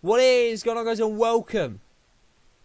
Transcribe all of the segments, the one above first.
What is going on, guys, and welcome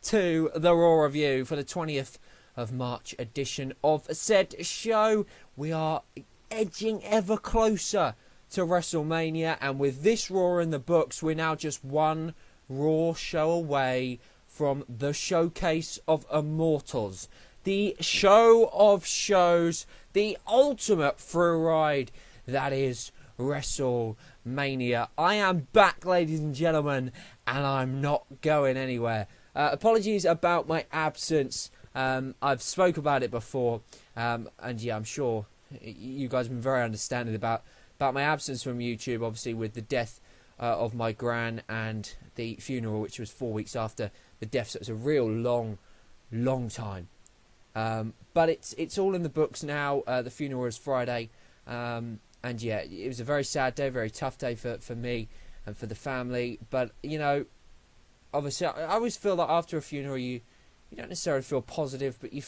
to the Raw Review for the 20th of March edition of said show. We are edging ever closer to WrestleMania, and with this Raw in the books, we're now just one Raw show away from the Showcase of Immortals, the show of shows, the ultimate thrill ride that is WrestleMania. I am back, ladies and gentlemen, and I'm not going anywhere. Apologies about my absence. I've spoke about it before, and yeah, I'm sure you guys have been very understanding about my absence from YouTube, obviously with the death of my gran and the funeral, which was 4 weeks after the death, so it was a real long time. But it's all in the books now. The funeral was Friday, and yeah, it was a very sad day, very tough day for me and for the family. But, you know, obviously I always feel that after a funeral you don't necessarily feel positive, but you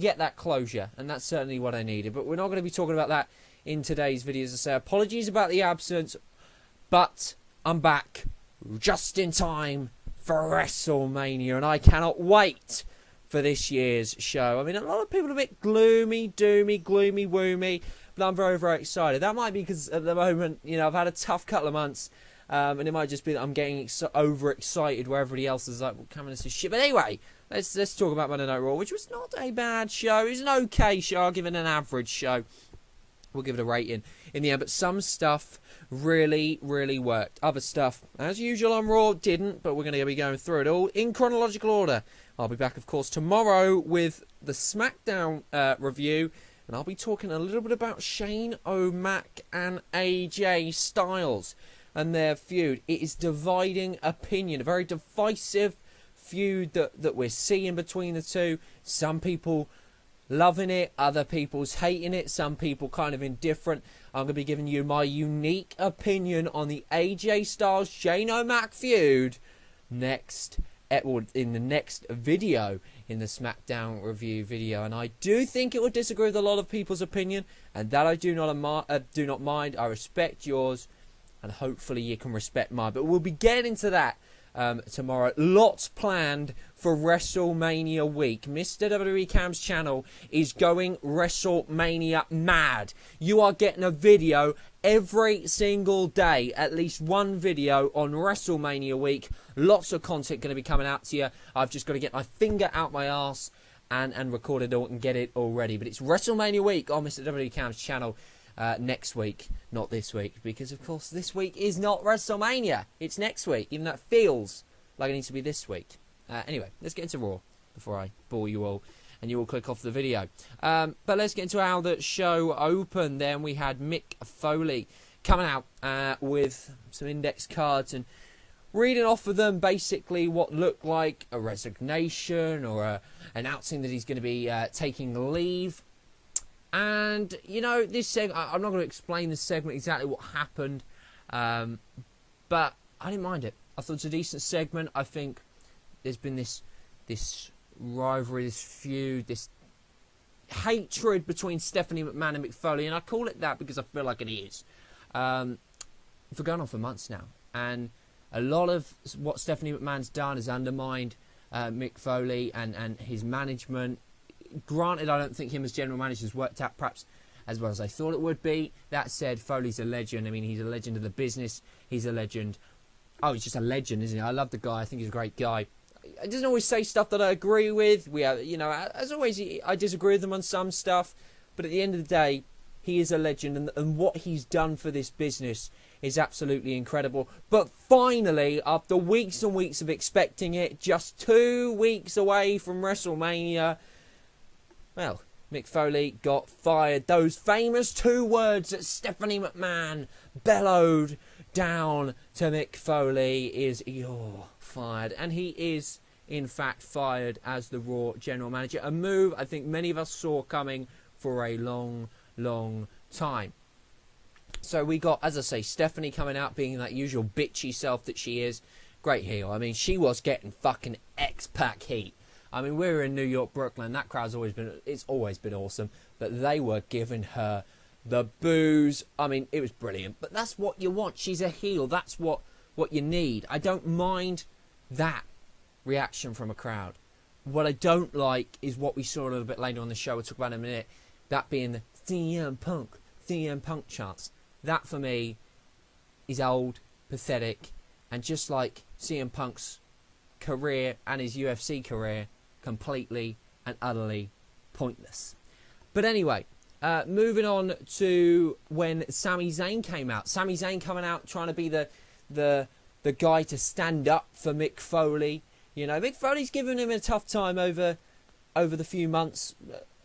get that closure, and that's certainly what I needed. But we're not going to be talking about that in today's video. As I say, apologies about the absence, but I'm back just in time for WrestleMania, and I cannot wait for this year's show. I mean, a lot of people are a bit gloomy, doomy, gloomy, woomy, but I'm very, very excited. That might be because at the moment, you know, I've had a tough couple of months, and it might just be that I'm getting overexcited where everybody else is like, well, come on, this is shit. But anyway, let's talk about Monday Night Raw, which was not a bad show. It was an okay show. I'll give it an average show. We'll give it a rating in the end, but some stuff really, really worked. Other stuff, as usual on Raw, didn't, but we're going to be going through it all in chronological order. I'll be back, of course, tomorrow with the SmackDown review, and I'll be talking a little bit about Shane O'Mac and AJ Styles and their feud. It is dividing opinion, a very divisive feud that we're seeing between the two. Some people loving it, other people's hating it, some people kind of indifferent. I'm going to be giving you my unique opinion on the AJ Styles Shane O'Mac feud in the next video, in the SmackDown review video. And I do think it would disagree with a lot of people's opinion, and that I do not mind. I respect yours, and hopefully you can respect mine. But we'll be getting into that tomorrow. Lots planned for WrestleMania week. MrWWEcam's channel is going WrestleMania mad. You are getting a video every single day, at least one video on WrestleMania week. Lots of content going to be coming out to you. I've just got to get my finger out my arse and record it all and get it all ready. But it's WrestleMania week on MrWWEcam's channel next week, not this week, because of course this week is not WrestleMania. It's next week, even though it feels like it needs to be this week. Anyway, let's get into Raw before I bore you all and you all click off the video. But let's get into how the show opened. Then we had Mick Foley coming out with some index cards and reading off of them basically what looked like a resignation or announcing that he's going to be taking leave. And, you know, this segment, I'm not going to explain this segment exactly what happened, but I didn't mind it. I thought it was a decent segment. I think there's been this rivalry, this feud, this hatred between Stephanie McMahon and Mick Foley, and I call it that because I feel like it is. For going on for months now, and a lot of what Stephanie McMahon's done has undermined Mick Foley and his management. Granted, I don't think him as general manager has worked out perhaps as well as I thought it would be. That said, Foley's a legend. I mean, he's a legend of the business. He's a legend. Oh, he's just a legend, isn't he? I love the guy. I think he's a great guy. He doesn't always say stuff that I agree with. We have, you know, as always, I disagree with him on some stuff. But at the end of the day, he is a legend, and what he's done for this business is absolutely incredible. But finally, after weeks and weeks of expecting it, just 2 weeks away from WrestleMania, well, Mick Foley got fired. Those famous 2 words that Stephanie McMahon bellowed down to Mick Foley is, "You're fired." And he is, in fact, fired as the Raw general manager. A move I think many of us saw coming for a long time. So we got, as I say, Stephanie coming out being that usual bitchy self that she is. Great heel. I mean, she was getting fucking X-Pac heat. I mean, we're in New York, Brooklyn. That crowd's always been awesome. But they were giving her the boos. I mean, it was brilliant. But that's what you want. She's a heel. That's what what you need. I don't mind that reaction from a crowd. What I don't like is what we saw a little bit later on the show, we'll talk about in a minute, that being the CM Punk chants. That for me is old, pathetic, and just like CM Punk's career and his UFC career, completely and utterly pointless. But anyway, moving on to when Sami Zayn came out. Sami Zayn coming out trying to be the guy to stand up for Mick Foley. You know, Mick Foley's given him a tough time over the few months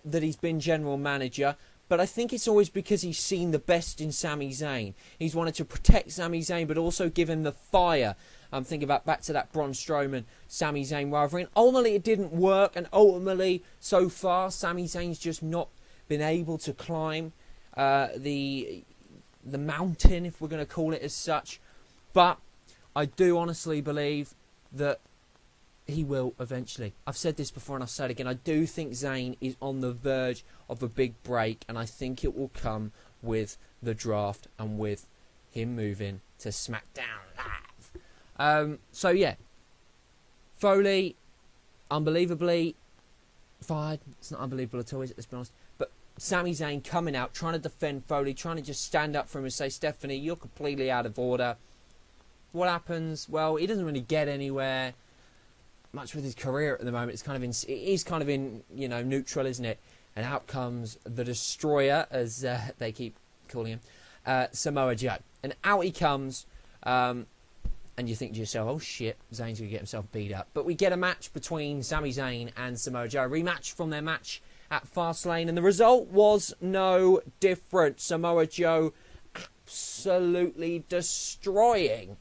that he's been general manager. But I think it's always because he's seen the best in Sami Zayn. He's wanted to protect Sami Zayn, but also give him the fire. I'm thinking about back to that Braun Strowman, Sami Zayn rivalry. And ultimately, it didn't work. And ultimately, so far, Sami Zayn's just not been able to climb the mountain, if we're going to call it as such. But I do honestly believe that he will eventually. I've said this before and I'll say it again. I do think Zayn is on the verge of a big break, and I think it will come with the draft and with him moving to SmackDown Live. So yeah, Foley, unbelievably fired. It's not unbelievable at all, is it? Let's be honest. But Sami Zayn coming out, trying to defend Foley, trying to just stand up for him and say, Stephanie, you're completely out of order. What happens? Well, he doesn't really get anywhere much with his career at the moment. It is kind of in neutral, isn't it? And out comes the Destroyer, as they keep calling him, Samoa Joe. And out he comes, and you think to yourself, oh shit, Zayn's going to get himself beat up. But we get a match between Sami Zayn and Samoa Joe, a rematch from their match at Fastlane, and the result was no different. Samoa Joe absolutely destroying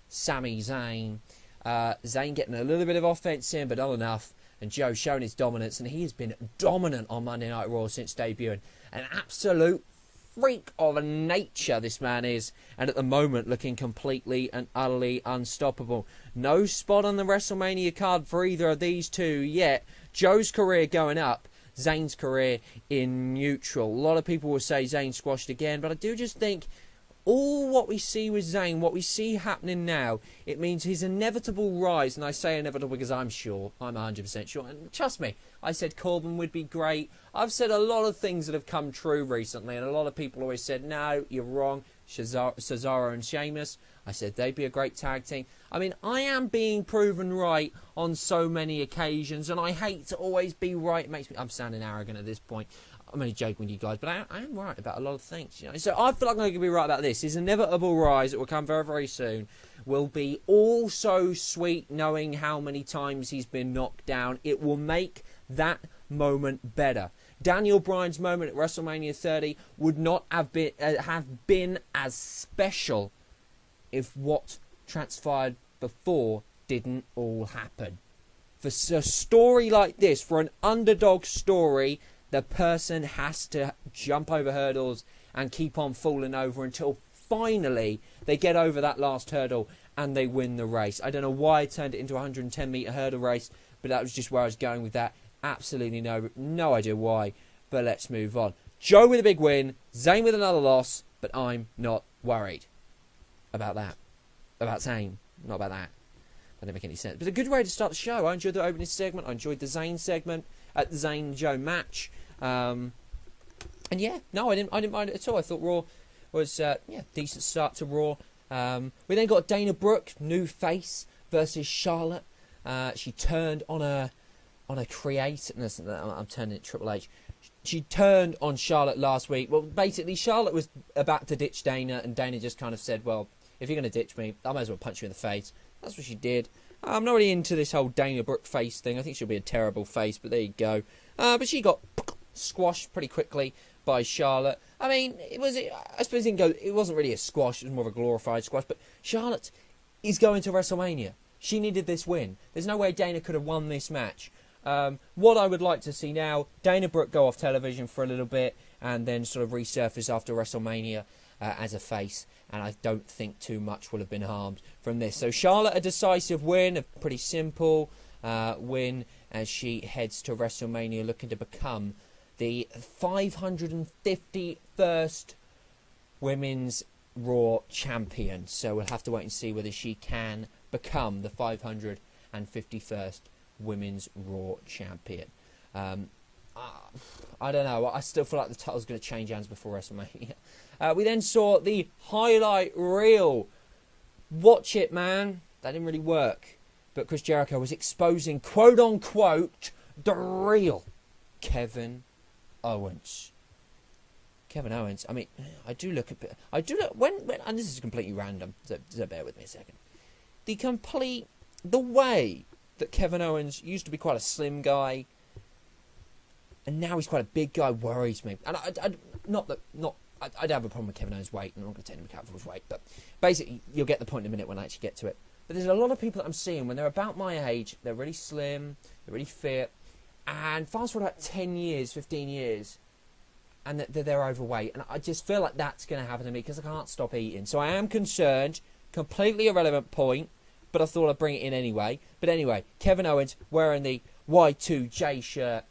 Sami Zayn. Zayn getting a little bit of offense in, but not enough. And Joe showing his dominance, and he has been dominant on Monday Night Raw since debuting. An absolute freak of nature this man is, and at the moment looking completely and utterly unstoppable. No spot on the WrestleMania card for either of these two yet. Joe's career going up, Zayn's career in neutral. A lot of people will say Zayn squashed again, but I do just think all what we see with Zayn, what we see happening now, it means his inevitable rise, and I say inevitable because I'm 100% sure, and trust me, I said Corbin would be great. I've said a lot of things that have come true recently, and a lot of people always said, no, you're wrong, Cesaro and Sheamus. I said they'd be a great tag team. I mean, I am being proven right on so many occasions, and I hate to always be right. It makes me, I'm sounding arrogant at this point. I'm only joking with you guys, but I am right about a lot of things. So I feel like I'm going to be right about this. His inevitable rise, that will come very, very soon, will be all so sweet knowing how many times he's been knocked down. It will make that moment better. Daniel Bryan's moment at WrestleMania 30 would not have been as special if what transpired before didn't all happen. For a story like this, for an underdog story, the person has to jump over hurdles and keep on falling over until finally they get over that last hurdle and they win the race. I don't know why I turned it into a 110-metre hurdle race, but that was just where I was going with that. Absolutely no idea why, but let's move on. Joe with a big win, Zayn with another loss, but I'm not worried about that. About Zayn, not about that. That didn't make any sense. But it's a good way to start the show. I enjoyed the opening segment. I enjoyed the Zayn segment at the Zayn-Joe match. And yeah, no, I didn't mind it at all. I thought Raw was decent start to Raw. We then got Dana Brooke, new face, versus Charlotte. She turned on a creator. I'm turning it Triple H. She turned on Charlotte last week. Well, basically, Charlotte was about to ditch Dana, and Dana just kind of said, well, if you're going to ditch me, I might as well punch you in the face. That's what she did. I'm not really into this whole Dana Brooke face thing. I think she'll be a terrible face, but there you go. But she got squashed pretty quickly by Charlotte. I mean, I suppose it wasn't really a squash. It was more of a glorified squash. But Charlotte is going to WrestleMania. She needed this win. There's no way Dana could have won this match. What I would like to see now, Dana Brooke go off television for a little bit and then sort of resurface after WrestleMania as a face. And I don't think too much will have been harmed from this. So Charlotte, a decisive win, a pretty simple win as she heads to WrestleMania looking to become the 551st Women's Raw champion. So we'll have to wait and see whether she can become the 551st Women's Raw champion. I don't know. I still feel like the title's going to change hands before WrestleMania. We then saw the highlight reel. Watch it, man. That didn't really work. But Chris Jericho was exposing, quote-unquote, the real Kevin Owens. Kevin Owens, I mean, and this is completely random, so bear with me a second. The way that Kevin Owens used to be quite a slim guy, and now he's quite a big guy, worries me. And I'd have a problem with Kevin Owens' weight, and I'm not going to take him account for his weight, but basically, you'll get the point in a minute when I actually get to it. But there's a lot of people that I'm seeing, when they're about my age, they're really slim, they're really fit, and fast forward about 10 years, 15 years, and they're overweight. And I just feel like that's going to happen to me because I can't stop eating. So I am concerned, completely irrelevant point, but I thought I'd bring it in anyway. But anyway, Kevin Owens wearing the Y2J shirt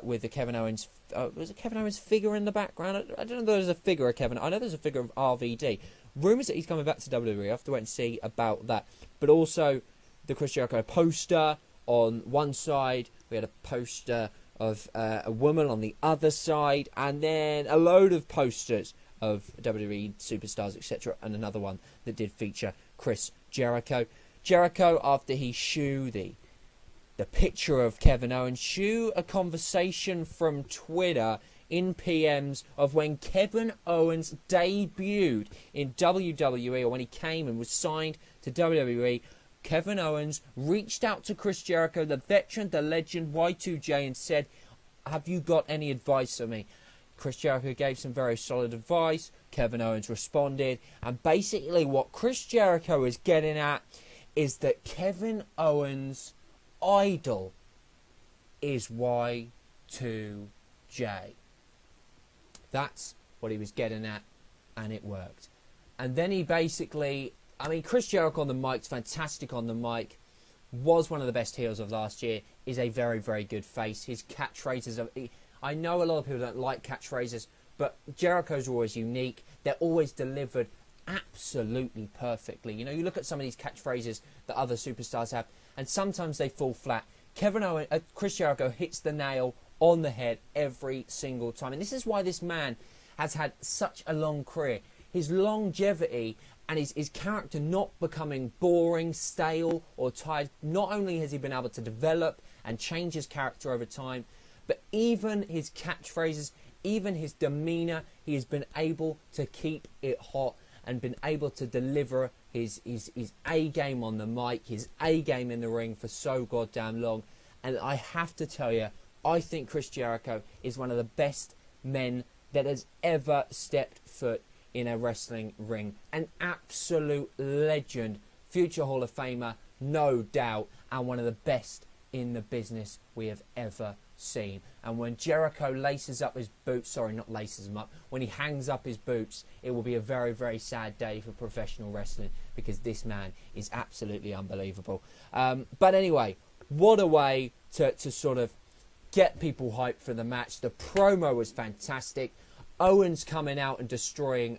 with the Kevin Owens... was it Kevin Owens figure in the background? I don't know if there's a figure of Kevin. I know there's a figure of RVD. Rumours that he's coming back to WWE. I have to wait and see about that. But also the Chris Jericho poster on one side. We had a poster of a woman on the other side. And then a load of posters of WWE superstars, etc. And another one that did feature Chris Jericho. Jericho, after he shooed the picture of Kevin Owens, shoo a conversation from Twitter in PMs of when Kevin Owens debuted in WWE, or when he came and was signed to WWE. Kevin Owens reached out to Chris Jericho, the veteran, the legend, Y2J, and said, have you got any advice for me? Chris Jericho gave some very solid advice. Kevin Owens responded. And basically what Chris Jericho is getting at is that Kevin Owens' idol is Y2J. That's what he was getting at, and it worked. And then he basically... I mean, Chris Jericho on the mic's fantastic on the mic. Was one of the best heels of last year. Is a very, very good face. His catchphrases are... I know a lot of people don't like catchphrases, but Jericho's are always unique. They're always delivered absolutely perfectly. You know, you look at some of these catchphrases that other superstars have, and sometimes they fall flat. Chris Jericho hits the nail on the head every single time. And this is why this man has had such a long career. His longevity and his character not becoming boring, stale or tired. Not only has he been able to develop and change his character over time, but even his catchphrases, even his demeanour, he has been able to keep it hot and been able to deliver his A-game on the mic, his A-game in the ring for so goddamn long. And I have to tell you, I think Chris Jericho is one of the best men that has ever stepped foot in a wrestling ring. An absolute legend, future Hall of Famer, no doubt, and one of the best in the business we have ever seen. And when Jericho laces up his boots, sorry, not laces them up, when he hangs up his boots, it will be a very, very sad day for professional wrestling, because this man is absolutely unbelievable. But anyway, what a way to sort of get people hyped for the match. The promo was fantastic. Owens coming out and destroying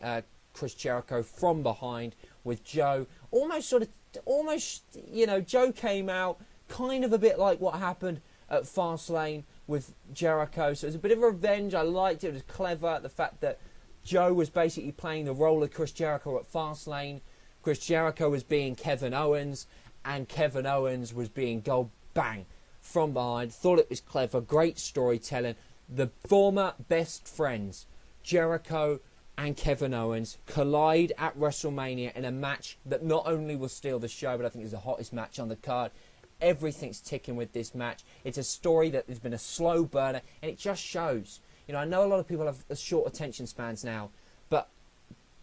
Chris Jericho from behind with Joe. Almost, you know, Joe came out kind of a bit like what happened at Fastlane with Jericho. So it was a bit of revenge. I liked it. It was clever. The fact that Joe was basically playing the role of Chris Jericho at Fastlane. Chris Jericho was being Kevin Owens, and Kevin Owens was being Gold Bang from behind. Thought it was clever. Great storytelling. The former best friends, Jericho and Kevin Owens, collide at WrestleMania in a match that not only will steal the show, but I think is the hottest match on the card. Everything's ticking with this match. It's a story that has been a slow burner, and it just shows. You know, I know a lot of people have short attention spans now, but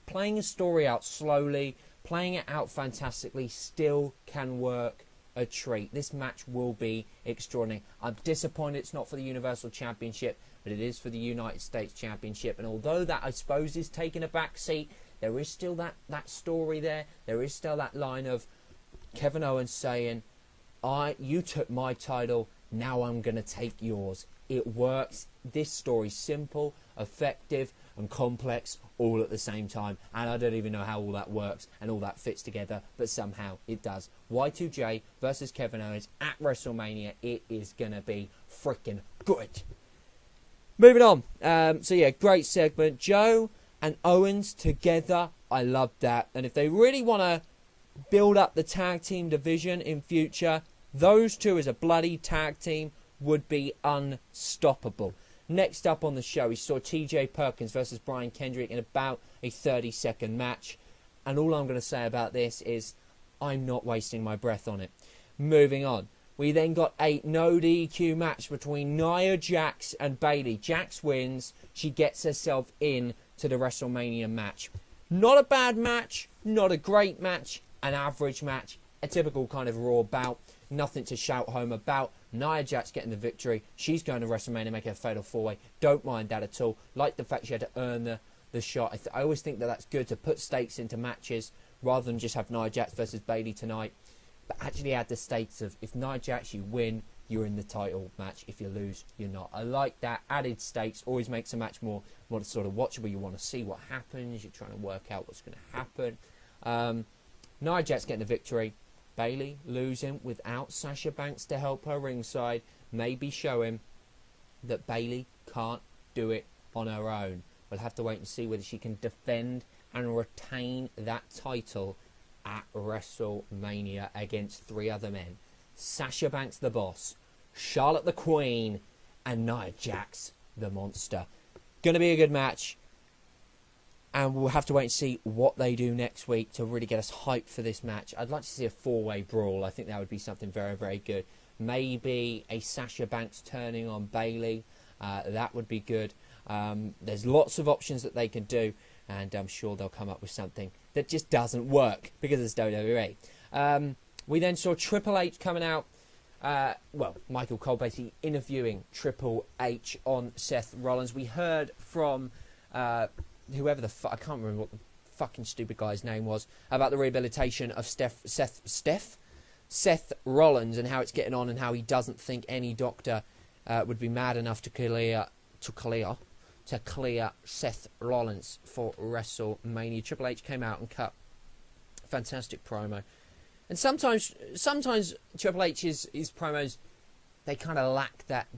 playing a story out slowly, playing it out fantastically, still can work a treat. This match will be extraordinary. I'm disappointed it's not for the Universal Championship, but it is for the United States Championship. And although that, I suppose, is taking a back seat, there is still that story there. There is still that line of Kevin Owens saying, you took my title, now I'm going to take yours. It works. This story's simple, effective, and complex all at the same time. And I don't even know how all that works and all that fits together, but somehow it does. Y2J versus Kevin Owens at WrestleMania. It is going to be freaking good. Moving on. So yeah, great segment. Joe and Owens together. I love that. And if they really want to build up the tag team division in future, those two as a bloody tag team would be unstoppable. Next up on the show, we saw TJ Perkins versus Brian Kendrick in about a 30-second match. And all I'm going to say about this is I'm not wasting my breath on it. Moving on. We then got a no DQ match between Nia Jax and Bayley. Jax wins. She gets herself in to the WrestleMania match. Not a bad match. Not a great match. An average match. A typical kind of Raw bout. Nothing to shout home about. Nia Jax getting the victory. She's going to WrestleMania, making a fatal 4-way. Don't mind that at all. Like the fact she had to earn the shot. I always think that that's good to put stakes into matches rather than just have Nia Jax versus Bayley tonight. But actually add the stakes of if Nia Jax, you win, you're in the title match. If you lose, you're not. I like that. Added stakes always makes a match more sort of watchable. You want to see what happens. You're trying to work out what's going to happen. Nia Jax getting the victory. Bayley losing without Sasha Banks to help her ringside. Maybe show him that Bayley can't do it on her own. We'll have to wait and see whether she can defend and retain that title at WrestleMania against 3 other men. Sasha Banks the boss, Charlotte the Queen, and Nia Jax the monster. Gonna be a good match. And we'll have to wait and see what they do next week to really get us hyped for this match. I'd like to see a 4-way brawl. I think that would be something very, very good. Maybe a Sasha Banks turning on Bayley. That would be good. There's lots of options that they can do. And I'm sure they'll come up with something that just doesn't work because it's WWE. We then saw Triple H coming out. Michael Cole basically interviewing Triple H on Seth Rollins. We heard from whoever the fuck, I can't remember what the fucking stupid guy's name was, about the rehabilitation of Seth Rollins and how it's getting on and how he doesn't think any doctor would be mad enough to clear Seth Rollins for WrestleMania. Triple H came out and cut a fantastic promo. And sometimes Triple H's promos, they kind of lack that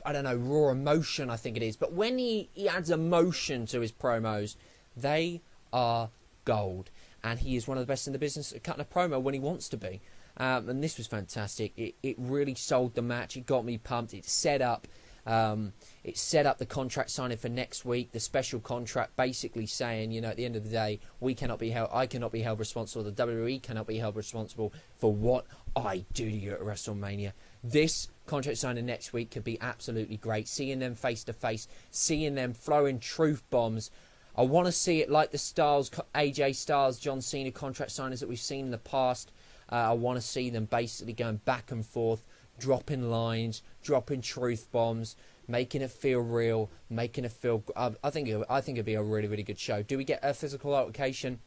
I don't know, raw emotion, I think it is. But when he adds emotion to his promos, they are gold. And he is one of the best in the business at cutting a promo when he wants to be. And this was fantastic. It really sold the match. It got me pumped. It set up the contract signing for next week. The special contract basically saying, at the end of the day, I cannot be held responsible. The WWE cannot be held responsible for what I do to you at WrestleMania. This contract signing next week could be absolutely great. Seeing them face to face, seeing them throwing truth bombs. I want to see it like the AJ Styles, John Cena contract signings that we've seen in the past. I want to see them basically going back and forth, dropping lines, dropping truth bombs, making it feel real, making it feel. I think it'd be a really, really good show. Do we get a physical altercation?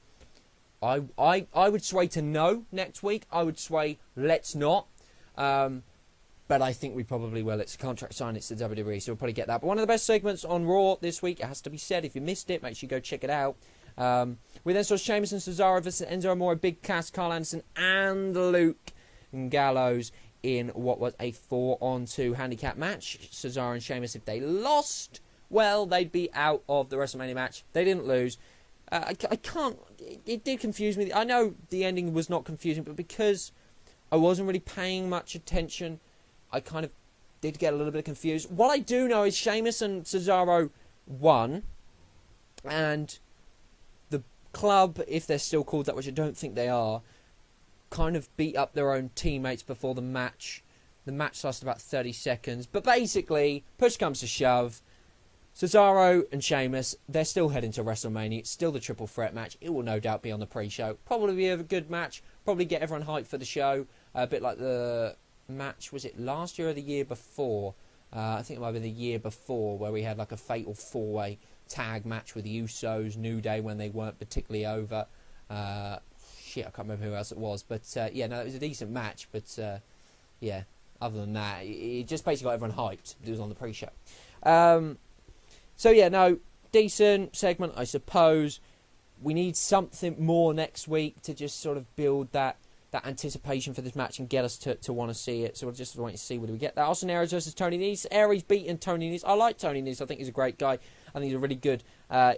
I would sway to no next week. I would sway let's not. But I think we probably will. It's a contract sign. It's the WWE, so we'll probably get that. But one of the best segments on Raw this week, it has to be said. If you missed it, make sure you go check it out. We then saw Sheamus and Cesaro versus Enzo Amore, Big Cass, Carl Anderson, and Luke Gallows in what was a 4-on-2 handicap match. Cesaro and Sheamus, if they lost, well, they'd be out of the WrestleMania match. They didn't lose. I can't. It did confuse me. I know the ending was not confusing, but because I wasn't really paying much attention, I kind of did get a little bit confused. What I do know is Sheamus and Cesaro won, and the club, if they're still called that, which I don't think they are, kind of beat up their own teammates before the match. The match lasted about 30 seconds. But basically, push comes to shove, Cesaro and Sheamus, they're still heading to WrestleMania. It's still the triple threat match. It will no doubt be on the pre-show. Probably be a good match. Probably get everyone hyped for the show. A bit like the match, was it last year or the year before? I think it might have been the year before, where we had like a fatal 4-way tag match with the Usos, New Day, when they weren't particularly over. I can't remember who else it was. But it was a decent match. But other than that, it just basically got everyone hyped. It was on the pre-show. decent segment, I suppose. We need something more next week to just sort of build that anticipation for this match and get us to want to see it. So we'll just wait and see whether we get that. Austin Aries versus Tony Nese. Aries beating Tony Nese. I like Tony Nese. I think he's a great guy. I think he's a really good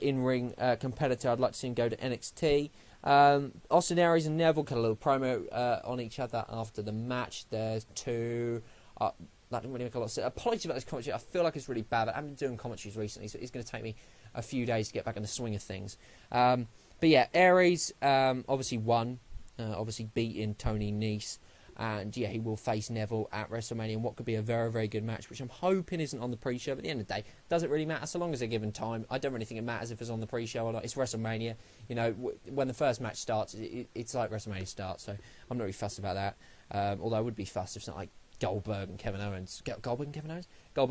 in-ring competitor. I'd like to see him go to NXT. Austin Aries and Neville cut a little promo on each other after the match. There's two. That didn't really make a lot of sense. Apologies about this commentary. I feel like it's really bad, but I haven't been doing commentaries recently, so it's going to take me a few days to get back in the swing of things. But yeah, Aries obviously won. Obviously beating Tony Nese, and yeah, he will face Neville at WrestleMania in what could be a very, very good match, which I'm hoping isn't on the pre-show. But at the end of the day, doesn't really matter so long as they're given time. I don't really think it matters if it's on the pre-show or not. It's WrestleMania, you know. When the first match starts, it's like WrestleMania starts, so I'm not really fussed about that. Although I would be fussed if it's not like Goldberg and Kevin Owens. Goldberg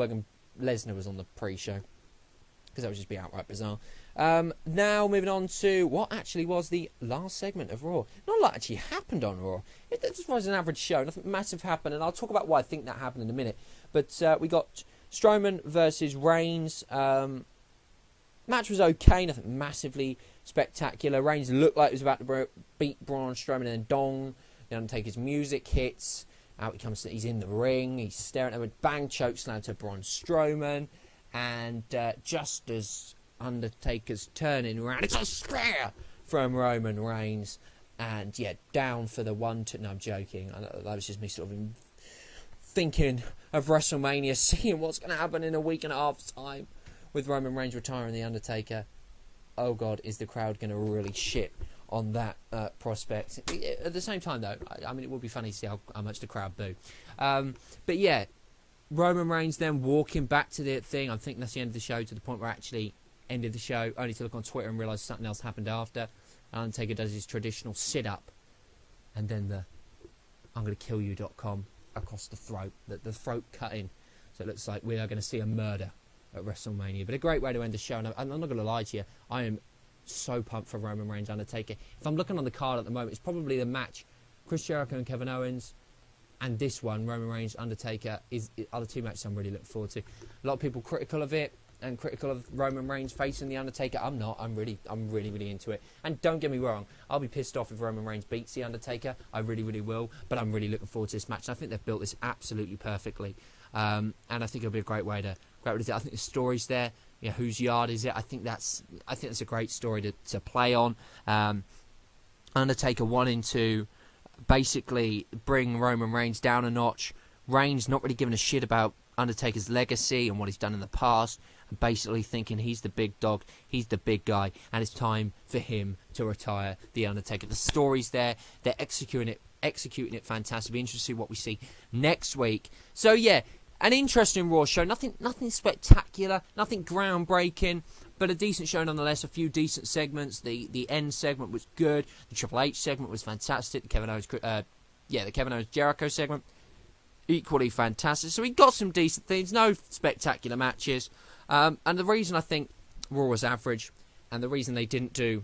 and Lesnar was on the pre-show, because that would just be outright bizarre. Now moving on to what actually was the last segment of Raw. Not a lot actually happened on Raw. It just was an average show. Nothing massive happened, and I'll talk about why I think that happened in a minute. But we got Strowman versus Reigns. Match was okay, nothing massively spectacular. Reigns looked like he was about to beat Braun Strowman, and then dong, the Undertaker's music hits. Out he comes. He's in the ring. He's staring at him. Bang, chokeslam to Braun Strowman. And just as Undertaker's turning around, it's a spear from Roman Reigns. And yeah, down for the 1-2. No, I'm joking. That was just me sort of thinking of WrestleMania, seeing what's going to happen in a week and a half's time with Roman Reigns retiring the Undertaker. Oh God, is the crowd going to really shit on that prospect? At the same time, though, I mean, it would be funny to see how much the crowd boo. But yeah, Roman Reigns then walking back to the thing. I'm thinking that's the end of the show, to the point where I actually ended the show, only to look on Twitter and realise something else happened after. Undertaker does his traditional sit-up, and then the I'm going to kill you.com across the throat, the throat cutting. So it looks like we are going to see a murder at WrestleMania. But a great way to end the show. And I'm not going to lie to you, I am so pumped for Roman Reigns Undertaker. If I'm looking on the card at the moment, it's probably the match Chris Jericho and Kevin Owens, and this one, Roman Reigns Undertaker, are the two matches I'm really looking forward to. A lot of people critical of it and critical of Roman Reigns facing the Undertaker. I'm not. I'm really into it. And don't get me wrong, I'll be pissed off if Roman Reigns beats the Undertaker. I really will. But I'm really looking forward to this match. And I think they've built this absolutely perfectly. And I think it'll be a great way to do it. I think the story's there. Yeah, whose yard is it? I think that's a great story to play on. Undertaker wanting to basically bring Roman Reigns down a notch. Reigns not really giving a shit about Undertaker's legacy and what he's done in the past, and basically thinking he's the big dog, he's the big guy, and it's time for him to retire the Undertaker. The story's there, they're executing it fantastic. Be interested to see what we see next week. So yeah, an interesting Raw show. Nothing spectacular, nothing groundbreaking, but a decent show nonetheless. A few decent segments. The end segment was good. The Triple H segment was fantastic. The Kevin Owens Jericho segment, equally fantastic. So we got some decent things. No spectacular matches. And the reason I think Raw was average, and the reason they didn't do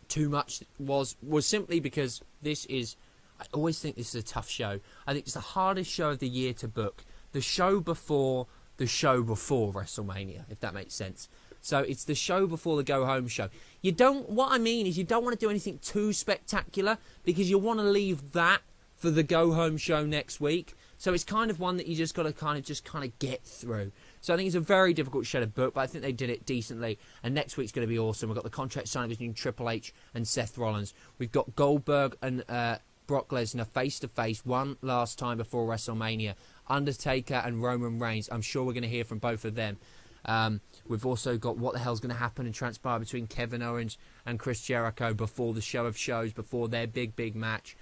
too much was simply because this is. I always think this is a tough show. I think it's the hardest show of the year to book. The show before WrestleMania, if that makes sense. So it's the show before the go-home show. What I mean is you don't want to do anything too spectacular, because you want to leave that for the go-home show next week. So it's kind of one that you just got to kind of get through. So I think it's a very difficult show to book, but I think they did it decently. And next week's going to be awesome. We've got the contract signing between Triple H and Seth Rollins. We've got Goldberg and Brock Lesnar face-to-face one last time before WrestleMania. Undertaker and Roman Reigns. I'm sure we're going to hear from both of them. We've also got what the hell's going to happen and transpire between Kevin Owens and Chris Jericho before the show of shows, before their big match.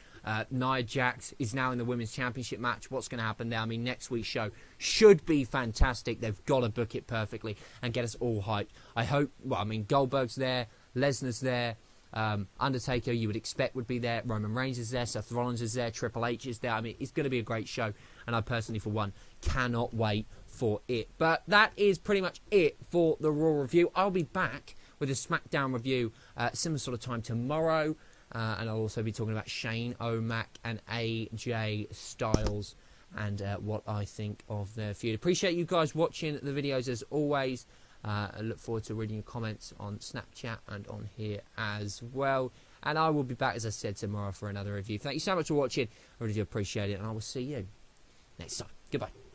Nia Jax is now in the Women's Championship match. What's going to happen there? I mean, next week's show should be fantastic. They've got to book it perfectly and get us all hyped. I hope, Goldberg's there, Lesnar's there, Undertaker, you would expect, would be there. Roman Reigns is there. Seth Rollins is there. Triple H is there. I mean, it's going to be a great show, and I personally, for one, cannot wait for it. But that is pretty much it for the Raw review. I'll be back with a SmackDown review similar sort of time tomorrow, and I'll also be talking about Shane O'Mac and AJ Styles and what I think of their feud. Appreciate you guys watching the videos as always. I look forward to reading your comments on Snapchat and on here as well. And I will be back, as I said, tomorrow for another review. Thank you so much for watching. I really do appreciate it, and I will see you next time. Goodbye.